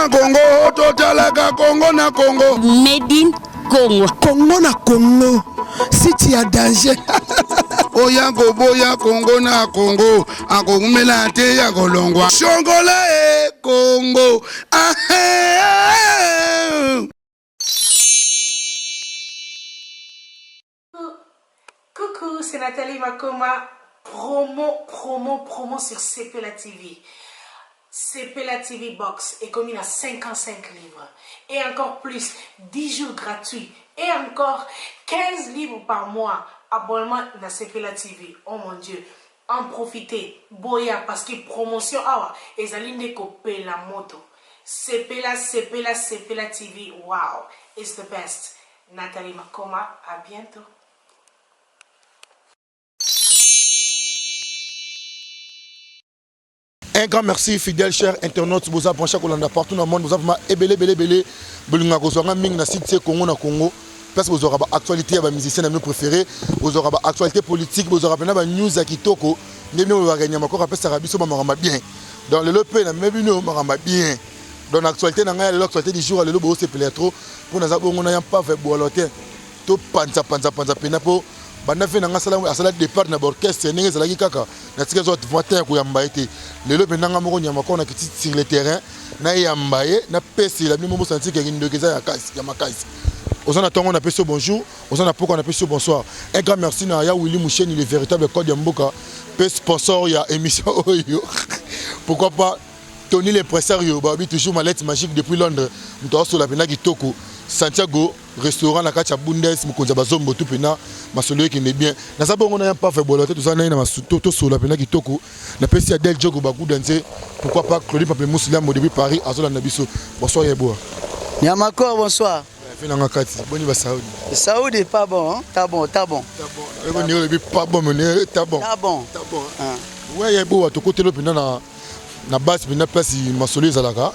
na Congo, totalaka Congo na Congo. Made in Congo. Congo na Congo. Si tu as danger. Oya boya Congo na Congo. Akomela te ya kolongwa. Shongola e Congo. Coucou, c'est Nathalie Makoma. Promo sur CPLA TV. CPLA TV Box est commis à 55 livres. Et encore plus, 10 jours gratuits. Et encore 15 livres par mois. Abonnement dans CPLA TV. Oh mon Dieu. En profitez. Boya parce que promotion awa. Et zaline coupé la moto. CPLA TV. Wow. It's the best. Nathalie Makoma. À bientôt. Un grand merci, fidèles, chers internautes. Vous avez branché partout dans le monde. Vous avez belé. Vous avez site Congo na Congo. Parce que vous aurez l'actualité des musiciens préférés. Vous aurez l'actualité politique. Vous aurez la news à Kitoko. Vous aurez bien. Dans le LP, vous aurez bien. Dans l'actualité, l'actualité du jour, c'est trop. Pour nous avons pas fait boire tout panza penapo. Banda fait nanga sala départ na orchestre ndenge ezalaki kaka na tika zo voiture ko yamba ete lelo penanga moko nyama ko na kiti sur le terrain na yamba ye na pesi la mimo senti ke ndokeza ya kasi ya makasi ozana tongo na peso bonjour ozana poko na peso bonsoir un grand merci na ya Willy Moucheni le véritable code ya mboka pe sponsor ya émission oyo pourquoi pas Tony l'impresario babi toujours ma lettre magique depuis Londres mto so la pena kitoko Santiago restaurant la kacha Bundes mukonza bazombo tout pena masolo qui est bien na sabongo na pas fait bolote tout ça na masuto so la pena kitoko na pesi ya Del Jogo baku danser pourquoi pas Claudie Pape Mousselam depuis Paris azola na biso bonsoir yeboa Niamako bonsoir fina kati boni ba Saoudi Saoudi pas bon hein? T'as bon ego ni le pas bon mais t'as bon ouais yeboa to côté le pena na base pena place masolo zalaka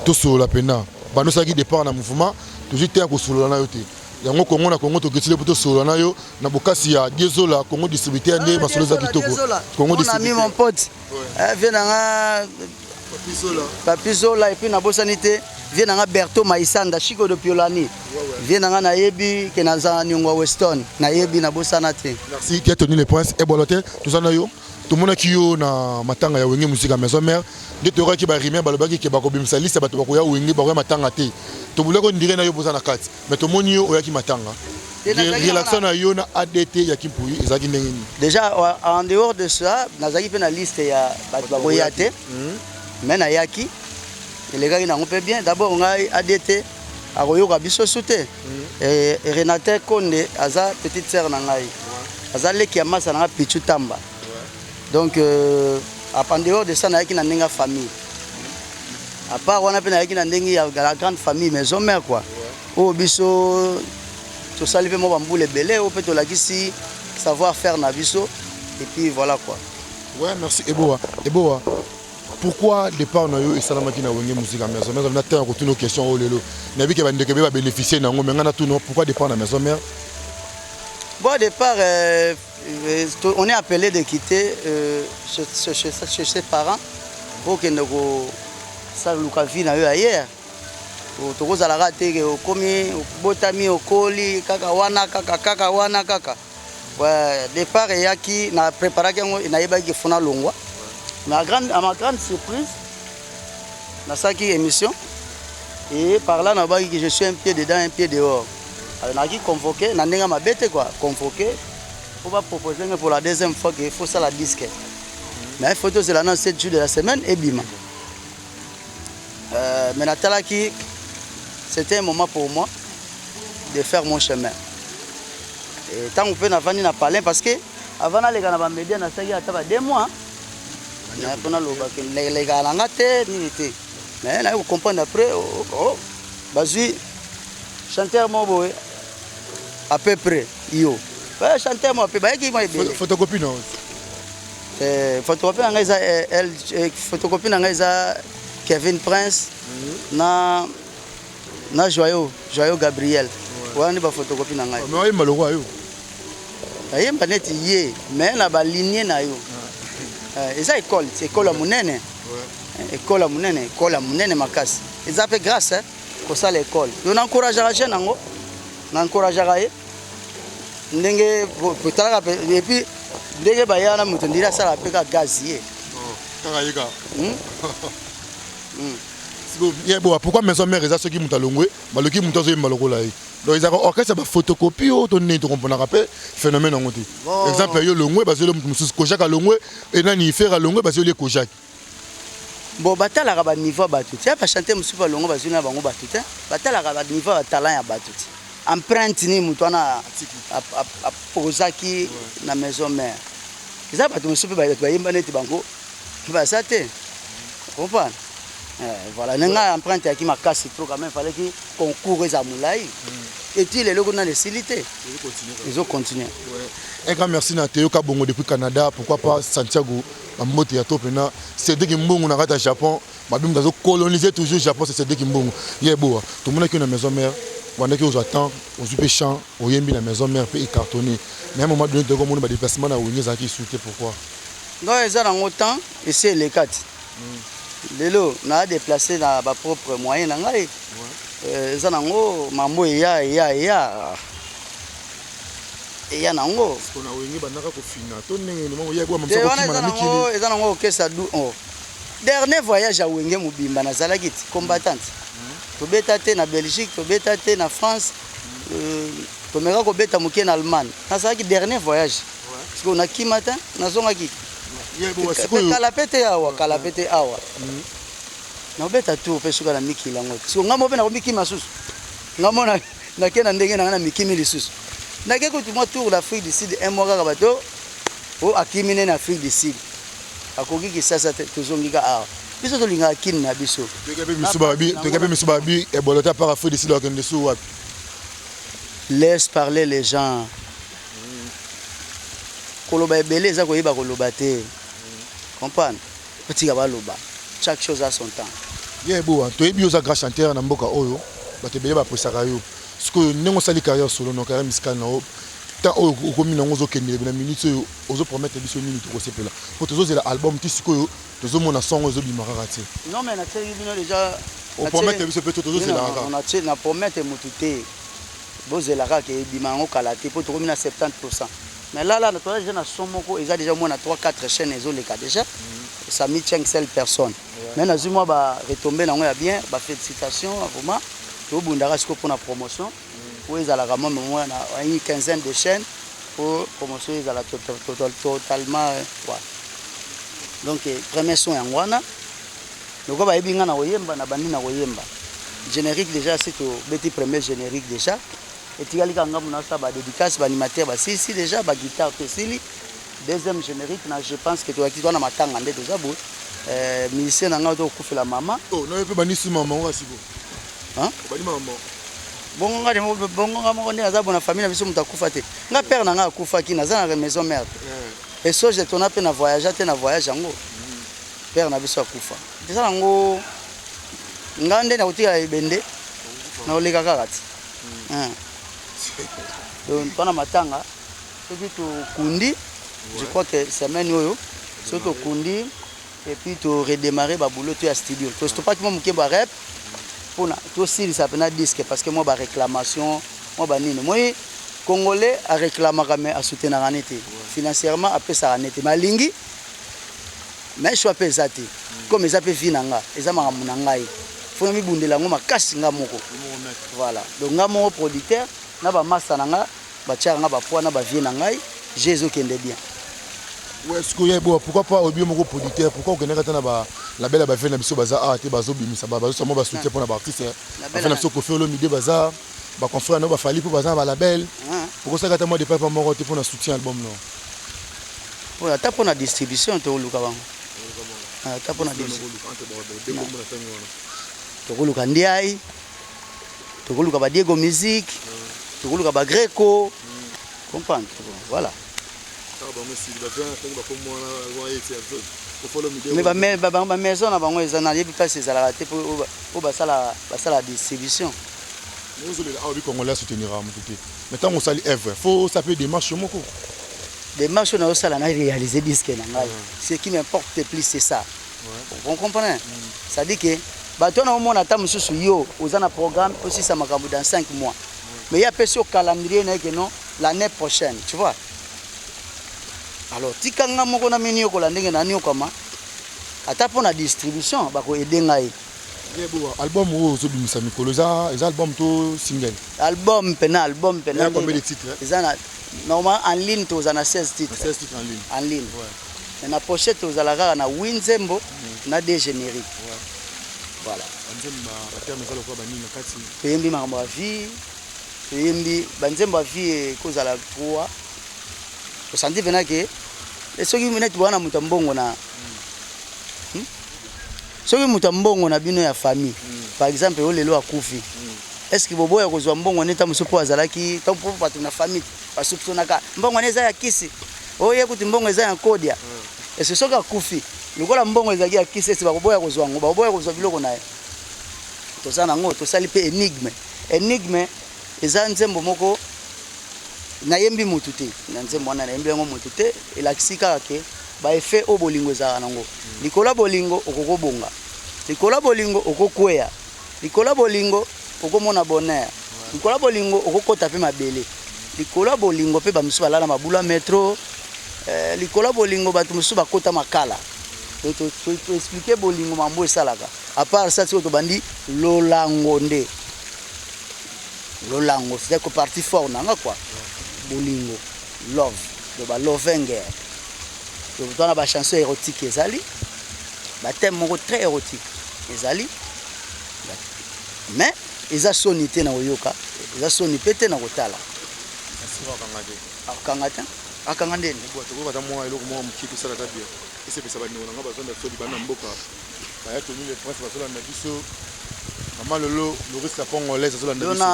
to so la pena bano saki départ na mouvement toujours te ko solo na yote yango Congo na Congo to getile poto solo na yo na bokasi ya Diezola Congo distributeur ndé masolo za kitoko Congo distributeur mon pote vient na Papizola et puis na bosanité vient na Berto Maïsanda Chico de Piolani vient na yebi ke na za nyongwa Weston na yebi na bosanate merci qui a tenu les points et boloté tout ça na yo tout monde qui yo na matanga ya wenge musique à maison mère de tora ki ba rimer balobaki ke ba ko bimisa liste bato ba ko ya wenge ba ko matanga te to bule ko ndire na yo bozana kati mais to moni yo oyaki matanga relaxation na yo na ADT ya Kimpuyi ezaki ndenge déjà en dehors de ça nazaki pe na liste ya bato ba koyate mais na yaki les gars na ngopé bien d'abord ngai ADT a koyoka biso souté et Renate Konde aza petite sœur na ngai aza leki ya masa na Pichu Tamba. Donc, en dehors de ça, on a une famille. À part, on a la grande famille, maison mère quoi. Au biso, tout ça, les bambous, les belés, au peut la ici, savoir faire na biso. Et puis voilà quoi. Ouais, merci. Eboa. Pourquoi départ on a eu ça la machine à wenge musique à maison mère? On a tant que nos questions au lelo. Na bi ke bande ke ba bénéficier na ngo mais ngana tout non pourquoi départ na maison mère? Bon, au départ, on est appelé de quitter chez ses parents pour que nous sachions ailleurs. Nous avons raté au commis, au botami, au colis, kaka wana. Départ, il y a qui n'a préparé qu'il faut longwa. Mais à ma grande surprise, dans cette émission, et par là, je suis un pied dedans, un pied dehors. Alors, on a convoqué, on a bête quoi, convoqué, on va proposer pour la deuxième fois qu'il faut ça la disque. Mais la photo c'est là 7 jours de la semaine et bim. Mais Natalaki, c'était un moment pour moi de faire mon chemin. Et tant qu'on peut n'a parlé parce que avant les gars n'avaient médias n'a pas à 2 mois. Les gars n'ont pas été. Mais là vous comprenez après, vas-y, chanteur mon à peu près, yo. Ouais, chanteur moi, photocopie non. Photocopie photocopie Kevin Prince, na Joyeux Gabriel. Ouais, on est pas photocopie na ngai. Mais il malheureux yo. Aye mbaneti ye, mais na ba lignée na yo. Eza école, c'est école à munene. École à munene makasi. ils ont fait grâce pour ça l'école. On encourage les jeunes, on encourage les ndenge et puis ndenge bayana mutu ndira sala peka gazier. Pourquoi maison mère eza soki mutu alongwe baloki mutu azoyemba lokola ye donc ils ont orchestre ba photocopie o to ne to comprendre rappel phénomène ngote exemple yo longwe bazelo mutu mususu kojak alongwe et nani faire alongwe bazelo kojak bon batalaka ba niveau batu ti ba chanter mususu ba longwe bazelo na bango batu te batalaka ba niveau ba talent ya batu ti empreinte ni mutu ana a posaki na maison mère eza batu mususu ba yemba neti bango ba sa te comprendre. Voilà, nenga empreinte qui m'a cassé trop quand même, fallait qu'il concourt à Moulaï. Et puis les logos dans les cilités. Ils ont continué. Un grand merci à Théo Kabongo depuis Canada, pourquoi pas Santiago, Mamote Yato Pena, c'est dès qu'il mbongo na rata Japon, madame dazo coloniser toujours Japon, c'est dès qu'il mbongo. Yeah beau, tout le monde qui est dans la maison mère, pendant que vous attend, on se péchant, on y est la maison mère peut y cartonner. Mais à un moment donné, de gros monde ba déplacement na Ougné Zaki souhaité pourquoi. Non, ils ont autant et c'est les 4. Lelo na déplacé dans ma propre moyen na ngai eza nango mambo ya nango on a wengi banaka ko fina to ndenge no ya kwa mamso ko kima na mikili eza nango okesa du dernier voyage à wenge mobimba na zalakiti combattante to beta te na Belgique to beta te na France to meka ko beta muke na Allemagne na zalaki dernier voyage parce qu'on a kimata na zonga ki kalapete awa na beta tu pe suka na mikila ngoti so ngamo pe na miki masusu ngamo na kena ndenge na mikimi lisusu na ke ko tu mo tour l'Afrique du Sud un mois ka bato o akimine na Afrique du Sud akoki ki sasa tozongika awa biso to linga kin na biso to kepe misubabi e bolota par Afrique du Sud okende sou wapi laisse parler les gens koloba ebele eza koyeba koloba te comprendre petit kabaloba chaque chose a son temps yeah beau to ebi oza grand chanteur na mboka oyo batebele ba presaka yo parce que nengo sali carrière solo no carrière musicale na ta o komi nango zo kende na minute oyo ozo promettre biso nini to kosepela po tozo zela album tisiko yo tozo mona song ozo bimaka kati non mais na teli bino déjà on promettre biso peut tozo zela ka on a teli na promettre mutute bozela ka ke bimango kala te po to komi na 70%. Mais là, notre jeune a son moko, ils ont déjà moins 3-4 chaînes, ils ont les cas déjà. Ça m'y tient que seule personne. Mais nous avons retombé dans le bien, félicitations à vous. Tout le monde a pour la promotion. Où ils ont une quinzaine de chaînes pour promotion, ils ont totalement. Donc, premier son en Wana. Donc, on va y aller na Oyemba, na Bandi na Oyemba. Générique déjà, c'est le petit premier générique déjà. Et tu as dit que tu as dédicace, animateur, ici déjà, guitare, deuxième générique, je pense que tu as dit que tu as dit déjà, musicien, tu as dit la maman. Oh, non, tu as dit maman, aussi. Hein? Tu as dit maman. Bon, on a une famille, on a kufa te. On a père, on a kufa qui na maison mère. Et ça, je t'en appelle na voyage, tu na voyage en gros. Père na biso kufa. Déjà en gros, ngande na uti ya bende, na oleka kakati. Donc, pendant matanga, c'est que tu kundi, je crois que semaine yoyo, c'est que kundi et puis tu redémarrer ba boulot tu à studio. Tu sais pas que moi mukeba rap pour na tu aussi ça peut na disque parce que moi ba réclamation, moi ba nini. Moi congolais a réclamer mais à soutenir en été. Financièrement après ça en été. Malingi mais je suis pas zati. Comme ça peut vinanga, ça m'a munanga. Faut mi bundela ngoma kasi ngamoko. Voilà. Donc ngamo producteur na ba massa nanga ba tia nga ba poa na ba vie na ngai Jésus kende bien. Ouais, ce que y a beau pourquoi pas obio moko producteur pourquoi on connaît na ba la belle ba fait na biso baza art bazo bimisa ba bazo samo ba soutien pour na ba artiste. Afin na biso ko faire le midi baza ba confrère na ba fali pour baza ba la belle. Pourquoi ça kata moi de pas moko te pour na soutien album non. Ouais, ta pour na distribution to luka bango. Ah, ta pour na distribution. Tokoluka ndiai tokoluka ba Diego musique tokoluka ba Greco comprendre voilà mais ba maison na bango ezana yebi place ezala te pour basala distribution nous les avis congolais soutenir à mututé mais tant on sali œuvre faut ça peut démarche moko démarche na osala na réaliser disque na ngai ce qui m'importe plus c'est ça vous comprenez ça dit que bato na omona ata mosusu yo oza na programme aussi ça makambo dans 5 mois mais il y a pas sur calendrier na que non l'année prochaine tu vois alors tikanga moko na meni ko la ndenge na ni okama ata pona distribution bako aider ngai album où zo bimisa mikolo za album to single album pena il y a combien de titres ezana normalement en ligne to zana 16 titres en ligne ouais. Mais na pochette to zala kaka na Winzembo na des génériques voilà Nzemba terme za lokwa bani na kati pembi makambo ya vie pembi banzembo ya vie ko zala 3 to sandi vena ke soki minute bwana mutambongo na soki mutambongo na bino ya famille par exemple olelo akufi est-ce que boboya kozwa mbongo neta musupo azalaki tampo patu na famille basupsonaka mbongo neza ya kisi oye kuti mbongo eza ya kodia est-ce soka akufi lokola mbongo ezaki ya kisi esi baboya kozwa ngo baboya kozwa biloko naye tosana ngo tosali pe enigme eza nzembo moko na yembi mutu te na nzembo wana na yembi ngo mutu te elakisi kaka ke ba effet o bolingo ezaka nango likola bolingo okokobonga likola bolingo okokweya likola bolingo okomona bonheur likola bolingo okokota pe mabele likola bolingo pe bamusu balala mabula metro likola bolingo batu musu bakota makala to expliquer bolingo mambo esalaka à part ça c'est bandi lolango nde lolango c'est que partie fort nanga quoi bolingo love de ba lovenger to tona ba chanson érotique ezali ba thème moko très érotique ezali mais eza sonité na oyoka eza soni pété na kotala akanga ndeni to ko bata mo eloko mo mukiki sala ta bien ese pesa ba ndingo ngaba zonda so libana mboka ba ya to ni le prince basola na biso mama lolo Maurice la congolaise basola na biso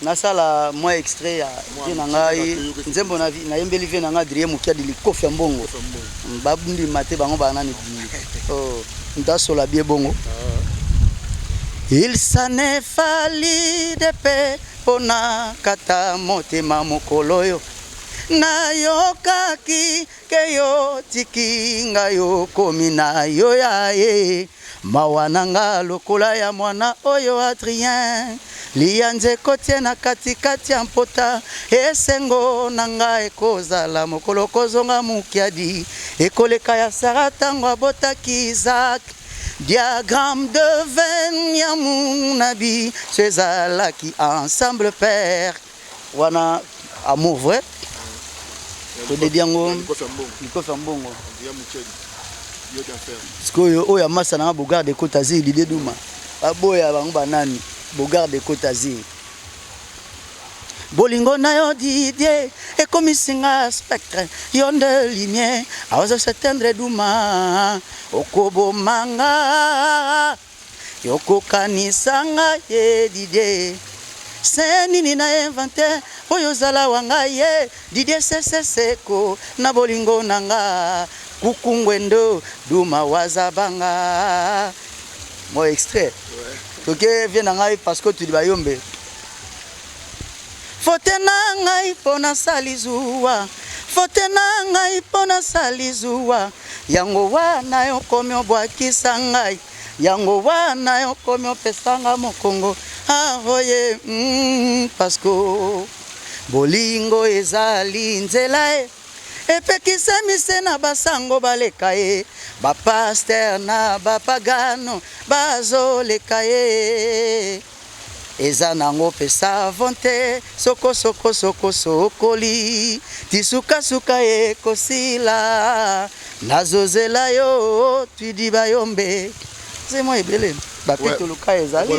na sala moi extrait ya na ngai nzembo na yembeli vie na ngai Adrien Mukiadi likofi ya mbongo babundi mate bango bana ni oh ndasola bien bongo il s'en est fallu de paix pona kata motema mokolo yo na yokaki ke yo tiki nga yo komi na yo ya ye mawananga lokola ya mwana oyo Adrien lianze kotie na katikati ya mpota esengo na nga ekozala mokolo kozonga Mukiadi ekoleka ya Sara tango abotaki Isaac diagramme de veine ya munabi sezalaki ensemble père wana amour vrai to dediango likofi ya mbongo sikoyo oyo amasa na Bogarde de Côte d'Azur Didier Douma aboya bango banani Bogarde de Côte d'Azur bolingo na yo Didier ekomisinga spectre yonde lumière aoza s'éteindre Douma okobomanga yokokanisanga ye Didier c'est nini na inventaire oyo zala wanga ye Didier seko na bolingo nanga kukungwendo Douma wazabanga mo extrait toke vient ngai parce que tu di bayombe fote na ngai pona salizuwa fote na ngai pona salizuwa yango wana yo komi obwakisa ngai yango wana yo komi opesanga mokongo oye parce que bolingo ezali nzela epekisa mise na basango baleka ye bapaster na bapagano bazoleka ye eza nango pesa vonte soko sokoli tisukasuka ekosila nazozela yo twidi bayombe c'est moi ebele bapetoluka ezali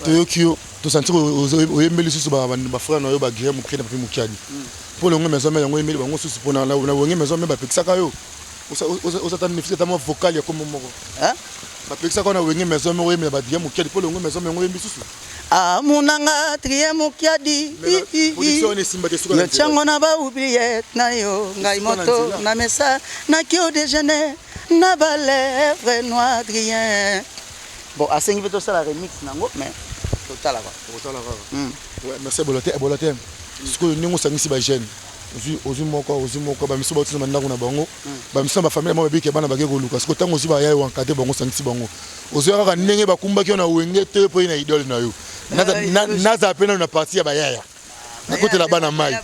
toyokio tosentir oyembeli susu bafrère na yo bagire Mukiadi mpe Mukiadi mpo longo maison me yango oyembeli bango susu mpo na wenge maison me bapekisaka yo osatani tama vocal ya komo moko bapekisaka na wenge maison me oyembela badire Mukiadi mpo longo maison me yango oyembi susu amunanga Adrien Mukiadi yo tiango na baoubliette na yo ngai moto na mesa na kio déjeuner na balèvre noir Adrien bon asengi veto sala remix nango mais totala quoi ouais merci Bolote ce que nous sangisi ba jeune ozwi moko bamiso bauti na bandako na bango bamiso na bafamile moko babiki bana bake koluka siko ntango ozwi bayai wankate bango osangisi bango ozwi kaka ndenge bakumbaki yo na wenge te mpo ye na idole na yo nazala mpe nano na parti ya bayaya nakotela bana mai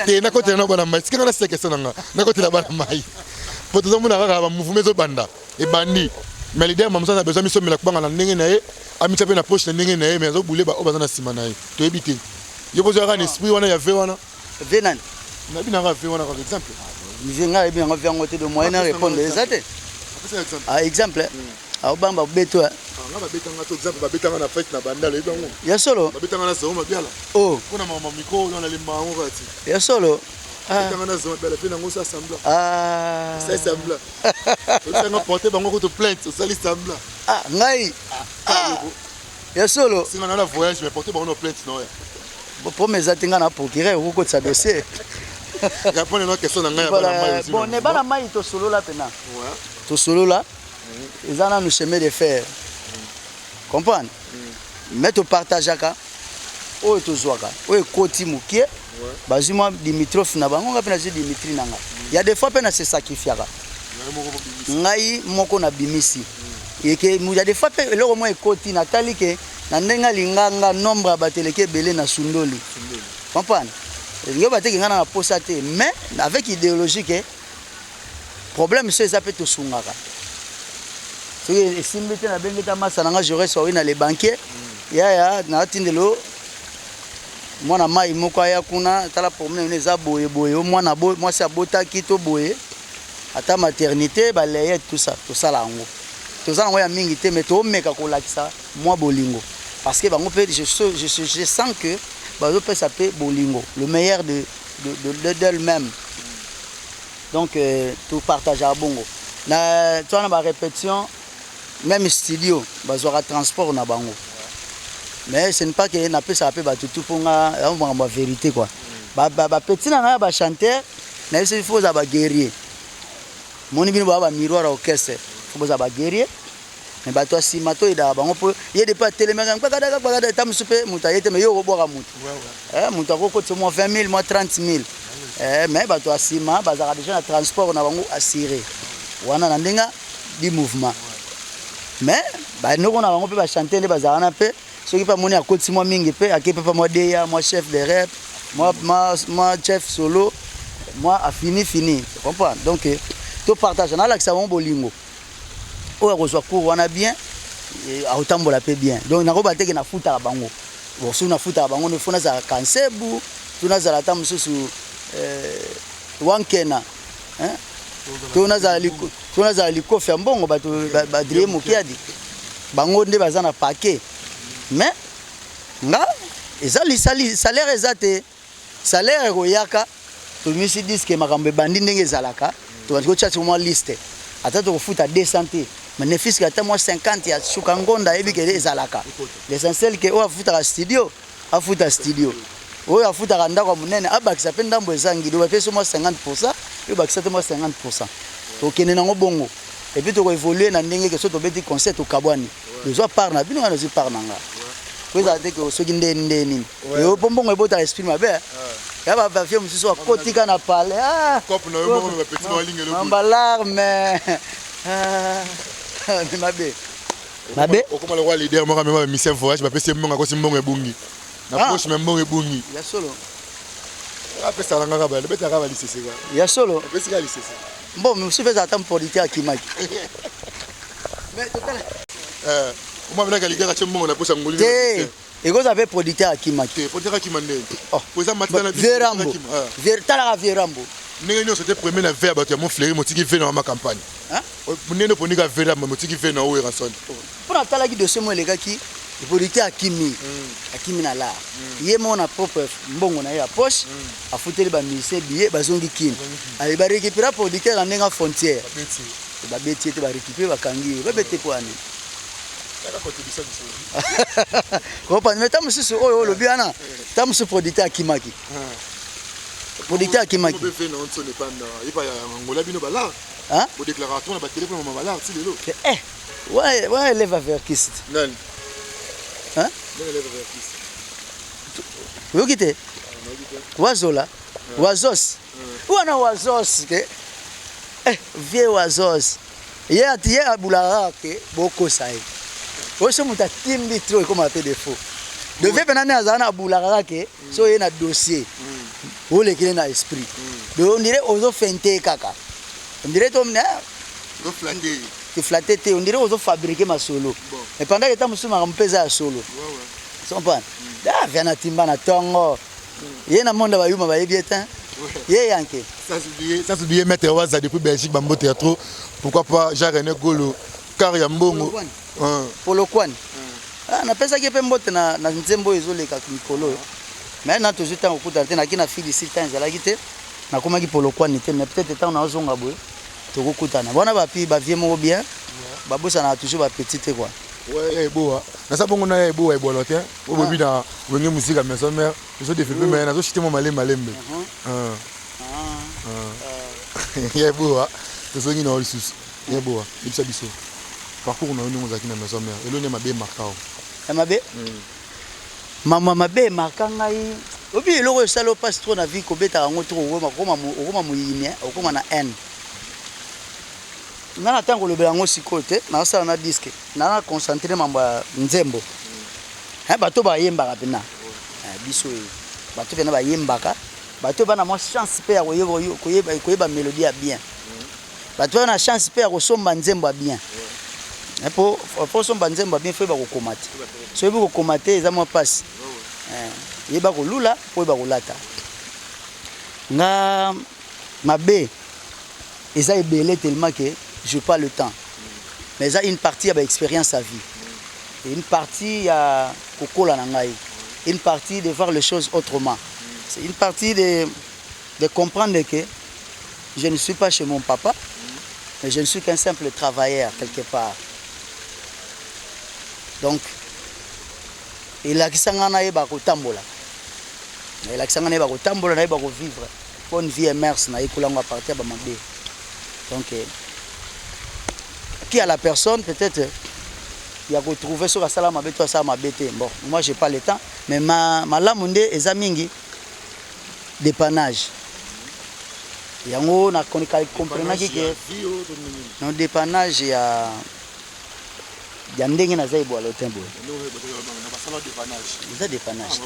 te nakotela na bana mai sikanga nasekesa nanga nakotela bana mai mpo tozomona kaka bamouvement ezobanda ebandi mais lider mamusa na besoin misomela kubanga na ndenge na ye amitya mpe na poche na ndenge na ye mais azobule baoyo baza na nsima na ye toyebi te yo kozwaka na esprit wana ya ve wana ve nani nayebi nanga ve wana par exemple nga yebi yango ve yango te de moyen na répondre eza te exemple aobanga babeto nga babetanga to exemple babetanga na fête na bandalo yebi yango ya solo babetanga na zao mabiala mpona mama mikro oyo nalemba yango kati ya solo babetanga na zao mabiala mpe nango osa sambla osali sambla osanga porte bango koto plainte osali sambla ngai ya solo singa na la voyage mais porte bango no plainte noya pome eza te nga na procureur okokotisa dossier répondre na question na ngai ya bana mai aussi bon ne bana mai tosolola mpena tosolola eza nanu chemin de fer comprendre mais topartageaka oyo tozwaka oyo ekoti mokie bazwi mwa dimitrof na bango nga mpe nazwi dimitri na ngai ya des fois mpe na se sacrifiaka ngai moko na bimisi ya des fois mpe eloko mwa ekoti natali ke na ndenge alinganga nombre ya bato eleki ebele na sundoli comprendre elingi bateki nga na posa te mais avec idéologie ke problème so eza mpe tosungaka soki esimbi te nabengi ta masa nanga jaurès wawi na le banquier yaya natindelo mwana mai moko aya kuna tala problème eza boyeboye mwana mwasi abotaki to boye ata maternité baleye tout ça tosala yango toza nango ya mingi te mais toomeka kolakisa mwa bolingo parce que bango mpe je sens que bazopesa mpe bolingo le meilleur d'elle-même donc topartageaka bongo na towana barépétition même studio bazwaka transport na bango mais ce n'est pas que napesaka mpe bato tu mpo nga makambo ya vérité quoi bapeti na ngai ya bachanteur na biso ifo ozala baguerrier moni bino baa bamiroir ya orchestre fo bozala baguerrier mais bato ya nsima toyedaka bango mpo ye depo atelemaka kpakadaka ta mosu mpe moto aye te mais yo okobwaka moto moto akokotisa mwa 20 000 mwa 30 000 mais bato ya nsima bazalaka déjà na transport na bango assiré wana na ndenge di mouvement mais banoko na bango mpe bachanter nde bazalaka na mpe soki mpe amoni akotisi mwa mingi mpe ake mpe mwa deya mwa chef de rep mwa chef solo mwa afini comprendre donc topartage nalakisa bango bolingo oyo akozwa cour wana bien aotambola mpe bien donc nakoba teke nafutaka bango soki nafutaka bango nefo nazala kansebu to nazala ata mosusu wankena to nazala likofi ya mbongo bato badrie mokiadi bango nde baza na pake mais nga eza salaire eza te salaire ekoyaka tomisi diske makambo ebandi ndenge ezalaka tokotya mwa liste ata tokofuta 200 te mais ne fiske ata mwa 50 ya suka ngonda ayebi ke ezalaka l'essentiel ke oyo afutaka studio afuta studio oyo afutaka ndako ya monene abakisa mpe ndambo ezangili bapesi mwa 50% oyo bakisa te mwa 50% tokende nango bongo epuis tokoévolue na ndenge ke so tobeti concert tokabwani ozwa part na bino nga nazwi part na nga po ezala te ke soki nde nini eyo mpo mbongo ebotaka esprit mabe ya bafie mosusu akotika na pale ambalarme mabe okoma lokwa leader moko amema bamisien voyage bapesi mbongo akosi mbongo ebungi na poche me mbongo ebungi ya solo apesaka ngaka betaka balisese ka ya solo apesika lisese mbo mosusu mpe ezala ta mpolitique akimaki oma benaka ligaka tie mbongo na poche ngoli te ekozala mpe producteur akimaki producteur akima ndenge po eza verambo talaka verambo ndenge nyonso te premier na ve ya bato ya mofleri motiki ve na wama campagne ndenge oponika ve rambo motiki ve na oyo erason mpo natalaki dossier mo elekaki producteur akimi na lar ye mo na propre mbongo na ye ya poche afuteli bamusicien billet bazongi kini ale barécupéra producteur na ndenge ya frontière babeti ete barécupére bakangi ye babete po ani kopani me ta mosusu oyo olobi wana ta mosusu producteur akimaki producteur akimaki wa élève avertiste oyoki te wazola wazos wana wazos ke vie wazos ye abulaka ke bokosa ye oso mutu atimbi tro ekoma pe défaut de vie penane azala na abulaka ke so ye na dossier olekile na esprit de on dirait ozofente kaka on dirait tomne tu flatter te on dirait ozofabriquer ma solo et pendant que temps musu makampeza ya solo comprendre da vient na timba na tongo ye na monde ba yuma ba yebieta ye yanke ça s'oublier mettre waza depuis Belgique bambo théâtre pourquoi pas Jean-René Golo car ya mbongo Polokwane na pesa ke pe mbote na nzembo ezoleka mikolo mais na toujours temps okuta te na kina fili si temps ezalaki te na komaki Polokwane te mais peut-être temps na ozonga boye tokokutana bona bapi ba vie moko bien babosa na toujours ba petit te quoi ouais boa na sa bongo na boa ebola te obobi na wenge musique à maison mère je développer mais na zo chité mo malembe ya boa tozongi na lisusu ya boa ibisa biso parcours na oni mozaki na maison mère elone mabe makao mabe mama mabe makangai obi eloko esalo passe trop na vie ko beta ngo trop okoma muyine okoma na n na tango lobela ngo sikote na sala na disque na concentrer mambo nzembo bato ba yembaka pena biso bato pena ba yembaka bato bana mo chance pe ya koyeba mélodie ya bien bato bana chance pe ya kosomba nzembo ya bien po somba nzembo ya bien fo ba kokomate so yeba kokomate eza mo passe yeba kolula po yeba kolata nga mabe eza ebele tellement que je pas le temps mais ça une partie à expérience à vie et une partie à kokola na ngai une partie de voir les choses autrement c'est une partie de comprendre que je ne suis pas chez mon papa mais je ne suis qu'un simple travailleur quelque part donc il a kisanga na yeba kotambola il a kisanga na yeba kotambola na yeba ko vivre bonne vie immerse na ikulango à partir ba mabe donc qui a la personne peut-être il y a retrouvé sur la salle ma bête ça ma bête bon moi j'ai pas le temps mais ma lamunde eza mingi dépannage yango na comprendre que non dépannage ya ndenge na zaibo alo tembo eza dépannage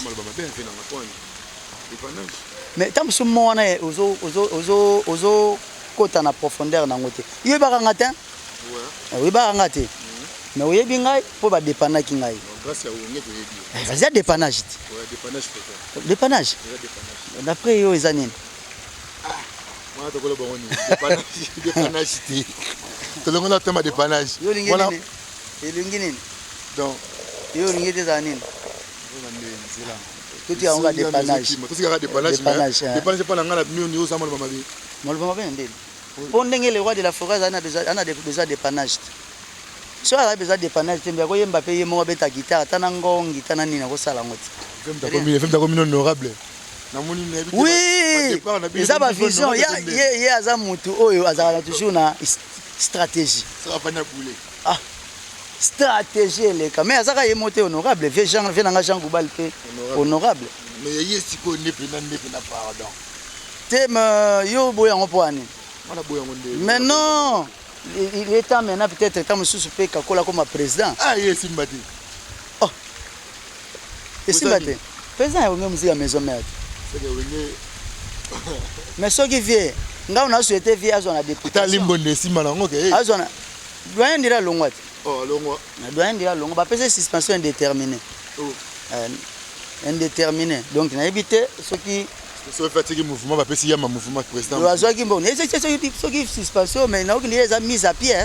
mais tant que moi na ozo kota na profondeur na ngote yo bakanga te oui bakanga te mais oyebi ngai po ba dépannaki ngai grâce à wenge to yebi vas-y dépannage dépannage d'après yo ezanine moi to kolo boni dépannage ti to longo na tema dépannage voilà elingi nini donc yo lingi te zanine tout y a on va dépannage dépannage pas na ngala mioni yo sama mabi molba mabe ndeli pour ndenge le roi de la forêt ana besoin dépannage so ala besoin dépannage te mbako yemba pe yemo beta guitare tana ngongi tana nina ko sala ngoti femme ta comme honorable na moni na bi oui ça ba vision ya aza mutu oyo azala toujours na stratégie ça va na boule stratégie le mais azaka yemote honorable ve Jean Jean Goubal pe honorable mais yesi ko ne na pardon thème yo boya ngopoani mais non il est temps maintenant peut-être quand monsieur peut kakola comme président yesi mbati yesi mbati président ya musique à maison mère mais ce qui vient nga on a souhaité via zone député limbo ndesima nango ke azona doyen dira longwa longwa doyen dira longwa ba pese suspension indéterminée indéterminée donc na éviter ce qui so fatigué mouvement ba pesi ya ma mouvement président loazo ki bon ce qui suspension mais na okili eza mise à pied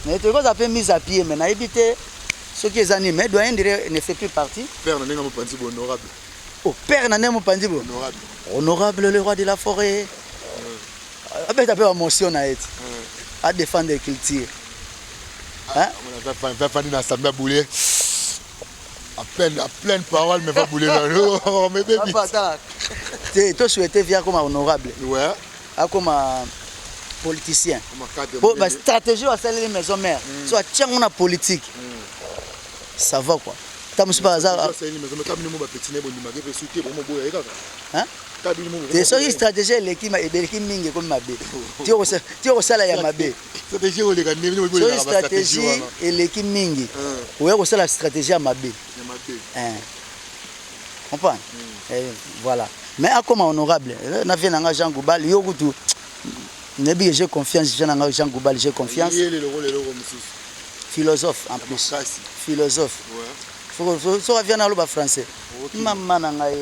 mais tu cause appelle mise à pied mais na éviter ce qui est animé mais doyen dira ne fait plus partie père na nenga mopanzi honorable père na nenga mopanzi honorable le roi de la forêt avec un peu d'émotion à défendre les cultures. Hein? On va faire une assemblée à bouler. À pleine parole, mais va bouler dans l'eau. Mais bébé. Tu souhaitais vivre comme honorable. Ouais. Comme politicien. Pour la stratégie à celle des maisons mères. Soit tiens on a politique. Ça va quoi. T'as monsieur par hasard. Hein? te soki stratégie eleki mingi ekomi mabe ti okosala ya mabe soki stratégie eleki mingi oya kosala stratégie ya mabe comprendre voilà mais akoma honorable na vie nanga Jean Goubal yo kutu nebi j'ai confiance Jean Goubal j'ai confiance philosophe en plus philosophe so vient na loba français mama na ngai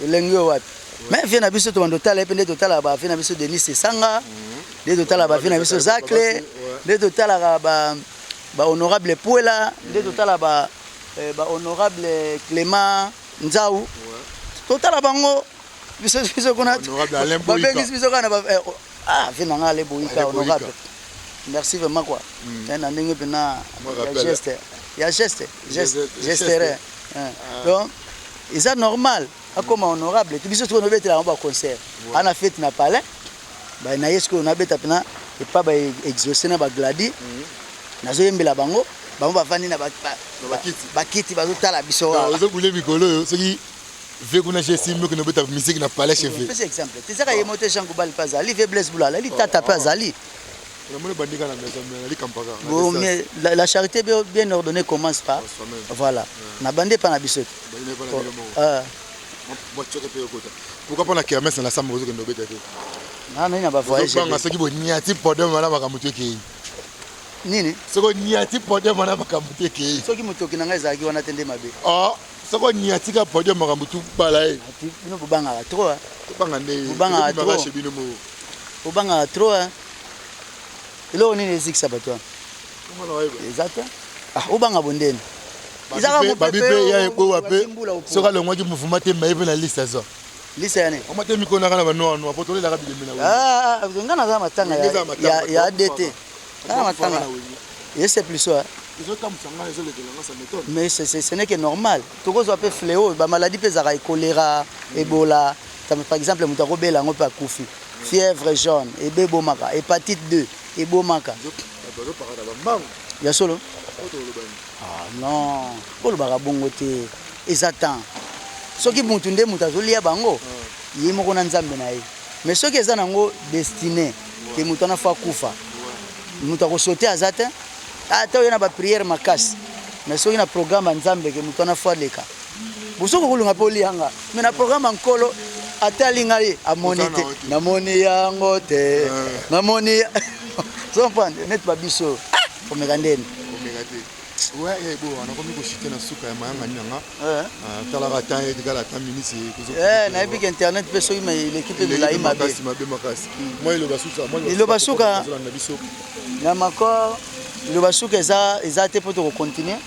elengi wapi mais vient na biso to ndotala pe ndotala ba vient na biso Denis Sanga ndotala ba vient na biso Zacle ndotala ba honorable Puela ndotala ba honorable Clément Nzau totala bango biso kuna ba bengis biso kana ba vient na ngale boika honorable merci vraiment quoi na ndenge pena geste il y a geste donc c'est normal comme honorable tu biso to nobeta na ba concert ana fête na palais ba na yesko na beta pena et pas ba exaucer na ba gladi na zo yembela bango ba fandi na ba kiti ba zo tala biso wa zo bule mikolo soki ve kuna chez Simio que nobeta musique na palais chef c'est exemple tu sais ka yemote Jean Goubal pas ali ve Blaise Boulala ali tata pas ali. Bon, mais la charité bien ordonnée commence par voilà. Na bandé pas na biso. Pourquoi pas na kermesse na sambo zo kendo beta te? Na na ba voyage. Banga soki bo niati podium wana bakamutu ke. Nini? Soko niati podium wana bakamutu ke. Soki mutoki na ngai zaki wana tende mabe. Soko niati ka podium bakamutu bala e. Bino bubanga trop. Banga ne. Bubanga trop. Bubanga trop. Il on est zik sabato. Exact. Obanga bondeni. Izaka mo pepe ya eko wape. Soka le ngwa ki mouvement te maïbe na liste ça. Liste yani. On mate mikona kana ba no no potole la ka bilemina wa. Ngana za matanga ya ADT. Ngana matanga. Et c'est plus ça. Mais ce n'est que normal. Tout ça peut fléau, ba maladie peut zara choléra, Ebola, par exemple muta robela ngo pa kufi. Fièvre jaune, ebomaka, hépatite 2. Et Bomaka. Il y a solo. Ah non. Pour le barabongote. Ils attendent. Ceux qui montent des moutazoli à bango. Ils m'ont nzambe naï. Mais ceux qui sont nango destinés, qui moutana fa kufa. Moutako sauter à zatin. Attends, il y a une prière makas. Mais ceux qui ont un programme nzambe qui moutana fa leka. Vous savez que vous avez poli hanga. Mais un programme en colo. Atalingaye a monité. Na moni yangote. Na moni. So prendre net ba biso omega ndeni ouais bon on a comme ko chiter na suka ya mayanga nyanga tala ka temps et digala temps minutes na epic internet pe so l'équipe de la imabe moi le basuka le basuka na makor le basuka eza te pour to continuer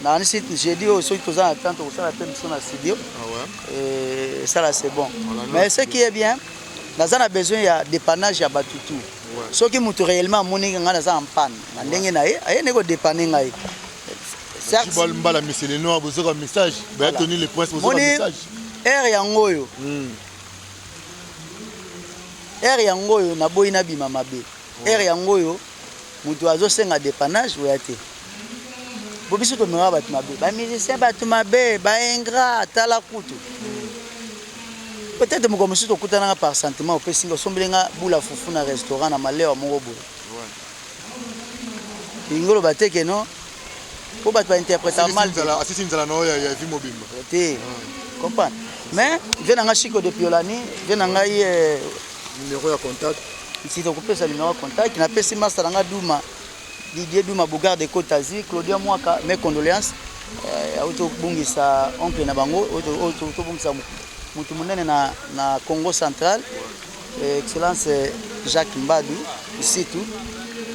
na site j'ai dit aussi que ça attend pour ça la peine sur la studio et ça là c'est bon mais ce qui est bien dans on a besoin ya dépannage ya batutu ceux qui mutu réellement moni ngana za en panne ndenge na ye aye neko dépanner ngai certes bal mbala misele no bozoka message ba tenir les points bozoka message air yangoyo na boyina bima mabe air yangoyo mutu azo senga dépannage ou yate bo biso to mera bat mabe ba musicien bat mabe ba ingrat tala kutu. Peut-être que je suis par sentiment, je suis boula foufou na restaurant na malé wa moko boula. Ingolo baté que non. Faut pas interpréter mal. Assisi nzala no ya vie mobimba. Té. Comprends. Mais vient nga chiko de Piolani, vient nga numéro de contact. Si tu coupes ça numéro de contact, na pesi master nga Douma. Didier Douma Bougar de Côte d'Azur, Claudia Mwaka, mes condoléances. Auto bungisa oncle na bango, auto bungisa mutu munene na Congo central, excellence Jacques Mbadou ici tout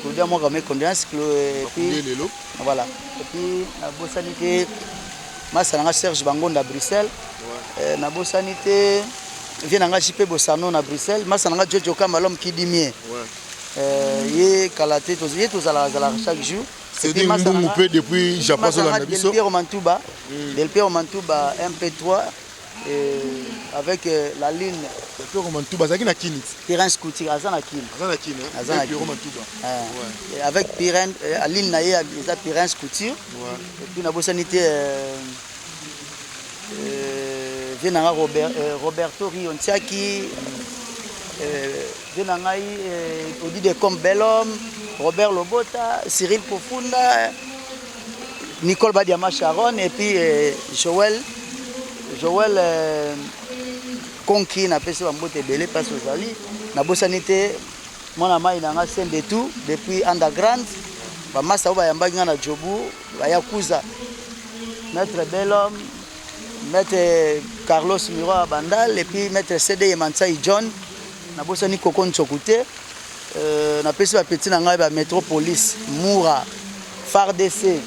Claudia Mwaka mes condoléances puis voilà et puis na bosanité masalanga Serge Bangonda Bruxelles na bosanité vient nga JP Bossano na Bruxelles masalanga Jojo Kamalom Kidimie ye kalaté tous à la chaque jour c'est dit Mbungu depuis Japon sur la Nabiso Del Piero Mantouba MP3 avec la ligne Terrain Scouti avec Pirène la ligne naïe les Pirène Scouti et puis na bosanité venanga Roberto Riontiaki, venanga Odide comme bel homme, Robert Lobota, Cyril Pofunda, Nicole Badiama Sharon et puis Joël Conki na pesi bambote belé parce que zali na bosanité mon ama inanga scène de tout depuis underground ba massa ba yamba ngana jobu ba yakuza maître Belhomme, maître Carlos Miro Bandal et puis maître CD Yemansai John na bosani Koko Nchokute na pesi ba petit nanga ba Métropolis Moura FARDC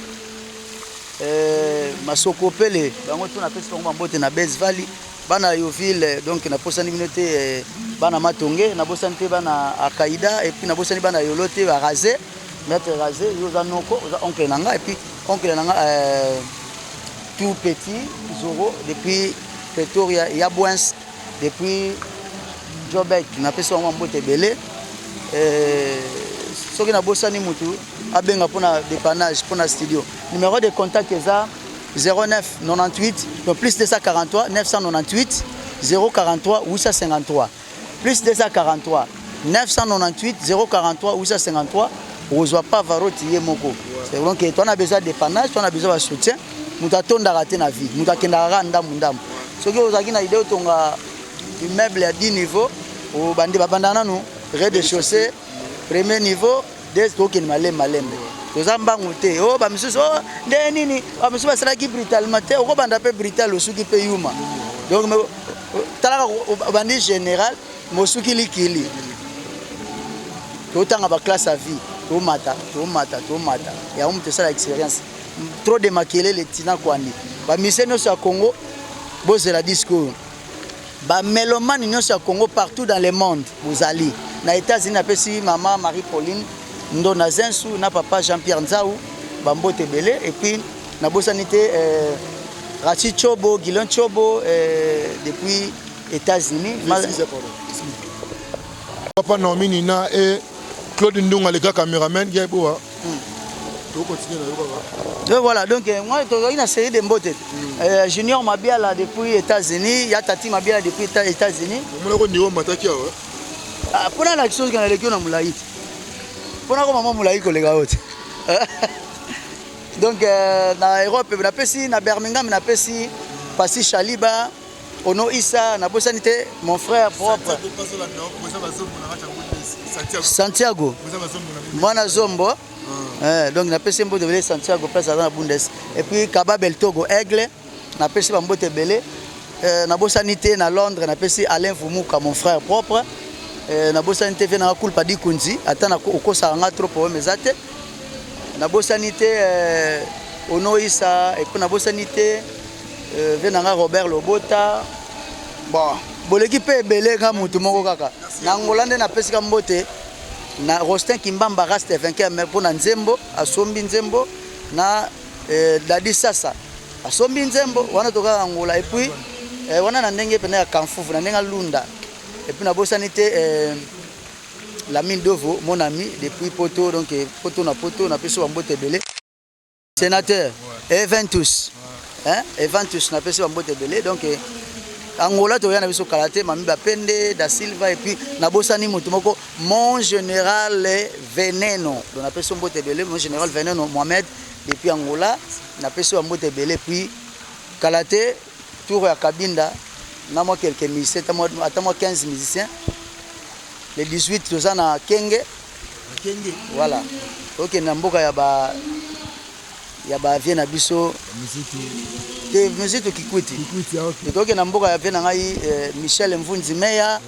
Masoko Pele bango tout na pesi bango mbote na Bez Valley bana Yoville donc na posani minote bana Matonge na bosani te bana Akaida et puis na bosani bana Yolote ba Razé maître Razé yoza noko oza oncle nanga et puis oncle nanga tout petit Zoro depuis Pretoria Yabouens depuis Jobek na pesi bango mbote belé soki na bosani mutu abenga pona dépannage pona studio numéro de contact eza 09 98 donc plus 243 998 043 853 plus 243 998 043 853 ozwa pas varoti ye moko c'est donc que toi on a besoin de dépannage toi on a besoin de soutien mutu atondaka te na vie mutu akendaka ndambu ndambu soki ozaki na idée otonga immeuble à 10 niveaux au bandi babanda nanu rez-de-chaussée premier niveau des tokeni malembe toza mbangu te o ba misusu o nde nini ba misusu basalaki brutalement te okobanda pe brutal osuki pe yuma donc talaka bandi général mosuki likili totanga ba classe à vie tomata ya mutu sala expérience trop de makele le tina kwani ba misé nyonso ya Congo bozela discours ba mélomane nyonso ya Congo partout dans le monde bozali na États-Unis apesi maman Marie-Pauline ndo na Zensu na papa Jean-Pierre Nzaou bambote belé et puis na bosanité Rachi Chobo Guilin Chobo depuis États-Unis papa Naomi Nina et Claude Ndunga les gars caméraman Gaboa to continuer na voilà donc moi j'ai une série de mbote Junior Mabiala depuis États-Unis ya Tati Mabiala depuis États-Unis mon ko niveau mataki wa pour la chose qu'on a les na mulaït pour na maman mulaït ko les gars donc na Europe na pesi na Birmingham na pesi Pasi Chaliba Ono Issa na bosanité mon frère propre Santiago Mwana Zombo donc na pesi mbote belé Santiago place dans la Bundes et puis Kababel Togo Aigle na pesi mbote belé na bosanité na Londres na pesi Alain Vumuka mon frère propre na bosanité vient na kulpa di kunzi atana okosa nga trop problème ezate na bosanité Ono Issa et puis na bosanité vient na Robert Lobota bon boleki pe belé nga mutu moko kaka na ngolande na pesi ka mbote na Rostin Kimbamba reste vainqueur mais pour na Nzembo asombi Nzembo na Dadi Sasa asombi Nzembo wana toka Angola et puis wana na ndenge pena ya Kanfufu na ndenga Lunda et puis na bosanité la mine d'Ovo mon ami depuis Poto donc Poto na peso mbote belé sénateur Eventus Eventus na peso mbote belé donc Angola to yana biso kalaté mami Bapende da Silva et puis na bosani mutu moko mon général Veneno donc na peso mbote belé mon général Veneno Mohamed depuis Angola na peso mbote belé puis kalaté tour ya Kabinda na moi quelques musiciens à moi 15 musiciens les 18 toza na Kenge voilà OK na mboka ya ba vient na biso te musique Kikwiti donc na mboka ya vient na ngai Michel Mvunzi Meya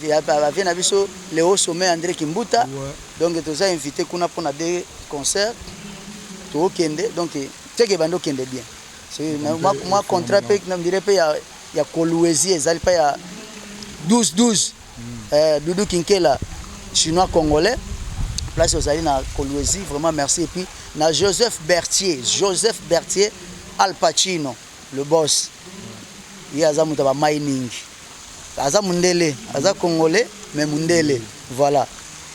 ya ba vient na biso Léo Sommet André Kimbuta donc toza invité kuna pour na des concerts to kende donc teke bando kende bien c'est moi contrat pe na dirais pe ya Kolwezi ezali pa ya 12 Doudou Kinkela chinois congolais place ozali na Kolwezi vraiment merci et puis na Joseph Berthier Al Pacino le boss il aza muta ba mining aza mundele aza congolais mais mundele voilà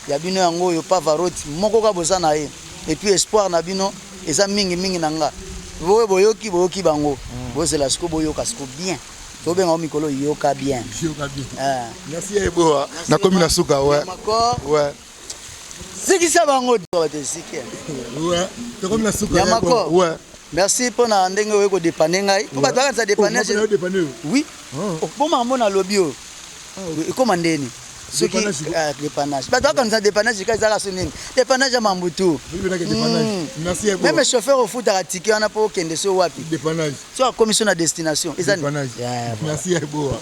ya bino yango yo Pavarotti moko ka bozana ye et puis espoir na bino eza mingi nanga boyoki bango bozela siko boyoka siko bien to benga mikolo yoka bien. Yoka bien. Merci Eboa. Na komi na suka ouais. Ouais. C'est qui ça va ngodi ba te sike. Ouais. To komi na suka. Ya mako. Ouais. Merci pour na ndenge we ko dépanner ngai. Ko ba to ka dépanner. Oui. Bon maman na lobby o. E commandeni. Ce qui dépannage. Bah toi quand ça dépannage c'est ça la sonine. Dépannage à Mambutu. Merci Eboa. Même chauffeur au foot à ticket on a pas kende so wapi. Dépannage. Tu as commission à destination. Dépannage. Merci Eboa.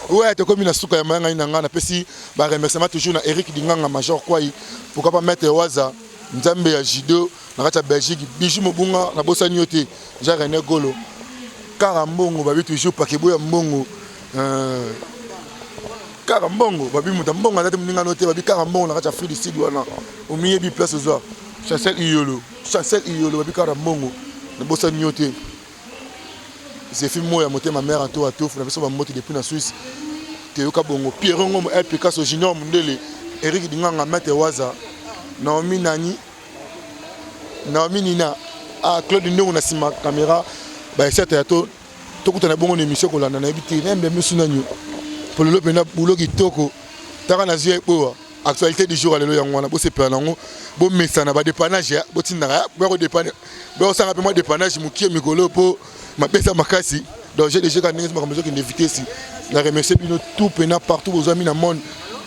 Ouais, to komi na suka ya manga ina ngana pesi ba remerciement toujours na Eric Dinganga Major Kwai. Pourquoi pas mettre Waza Nzambe ya Jido na kata Belgique Bijou Mobunga na bosani yote. Ja René Golo. Karambongo ba toujours pakebo ya mbongo. Karambongo babi mutambongo na temuninga note babi karambongo na kata Free du Sud wana. O miye bi place zo. Chancel Iyolo babi karambongo na bosani yote. J'ai fait moi à monter ma mère en tout à tout. Je suis monté depuis la Suisse. Théoka Bongo, Pierre Ngom, El Picasso Junior Mundele, Eric Dinganga Mate Waza, Naomi Nani, Naomi Nina, Claude Ndou na sima caméra. Bah c'est à tout. Tout le monde a bon émission qu'on a habité. Même les musulmans. Pour le lopena boulot qui toko. T'as na zia pour actualité du jour alléluia ngwana bo sepa nango bo mesa na ba dépannage bo tinara bo dépanner. Bo ça rappelle moi dépannage mukie mikolo po ma pesa makasi. Donc j'ai déjà gagné ma maison qui d'inviter ici. La remercier bino tout pena partout aux amis dans le monde.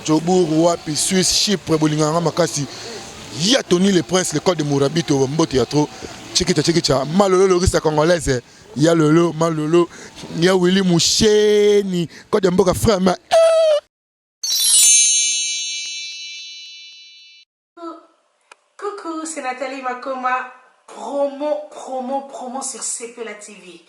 Jobour, Wapi, Suisse, Chypre, Bolinganga makasi. Il y a Tony le Prince, le code de Mourabito, Mbo Théâtre. Tchikita, Malolo, le risque congolaise. Il y a Lolo, Malolo. Il y a Willy Moucheni. Code de Mboka frère. Coucou, c'est Nathalie Makoma. Promo sur CPLA TV.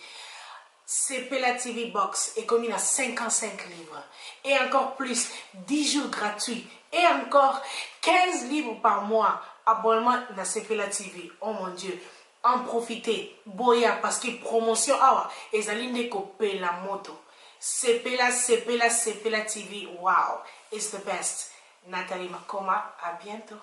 CPLA TV Box est commis à 55 livres. Et encore plus, 10 jours gratuits. Et encore 15 livres par mois. Abonnement dans CPLA TV. Oh mon Dieu. En profitez. Boya parce que promotion awa. Et zaline coupé la moto. CPLA TV. Wow. It's the best. Nathalie Makoma. À bientôt.